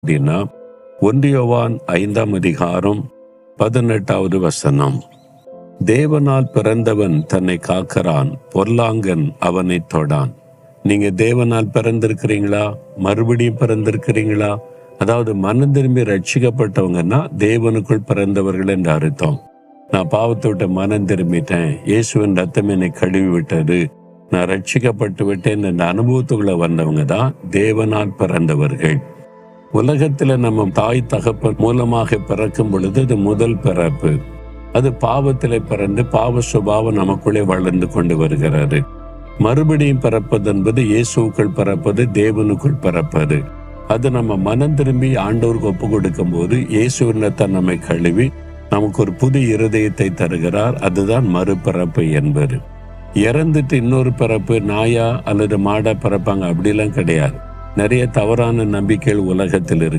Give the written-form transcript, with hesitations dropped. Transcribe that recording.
அப்படின்னா 1 யோவான் 5ஆம் அதிகாரம் 18வது வசனம். தேவனால் பிறந்தவன் தன்னை காக்கிறான், பொல்லாங்கன் அவனை தொடான். நீங்க தேவனால் பிறந்திருக்கிறீங்களா? மறுபடியும் பிறந்திருக்கிறீங்களா? அதாவது மனம் திரும்பி ரட்சிக்கப்பட்டவங்கன்னா தேவனுக்குள் பிறந்தவர்கள் என்று அர்த்தம். நான் பாவத்தை விட்டு மனம் திரும்பிட்டேன், இயேசுவின் ரத்தம் என்னை கழுவி விட்டது, நான் ரட்சிக்கப்பட்டு விட்டேன் என்ற அனுபவத்துக்குள்ள வந்தவங்க தான் தேவனால் பிறந்தவர்கள். உலகத்துல நம்ம தாய் தகப்பன் மூலமாக பிறக்கும் பொழுது அது முதல் பிறப்பு. அது பாவத்திலே பிறந்து பாவ சுபாவம் நமக்குள்ளே வளர்ந்து கொண்டு வருகிறது. மறுபடியும் பிறப்பது என்பது இயேசுக்குள் பிறப்பது, தேவனுக்குள் பிறப்பது. அது நம்ம மனம் திரும்பி ஆண்டவருக்கு ஒப்பு கொடுக்கும் போது இயேசுவினத்தை நம்மை கழுவி நமக்கு ஒரு புது இருதயத்தை தருகிறார். அதுதான் மறுபிறப்பு என்பது. இறந்துட்டு இன்னொரு பிறப்பு நாயா அல்லது மாடா பிறப்பாங்க அப்படிலாம் கிடையாது. நிறைய தவறான நம்பிக்கைகள் உலகத்தில் இருக்கு.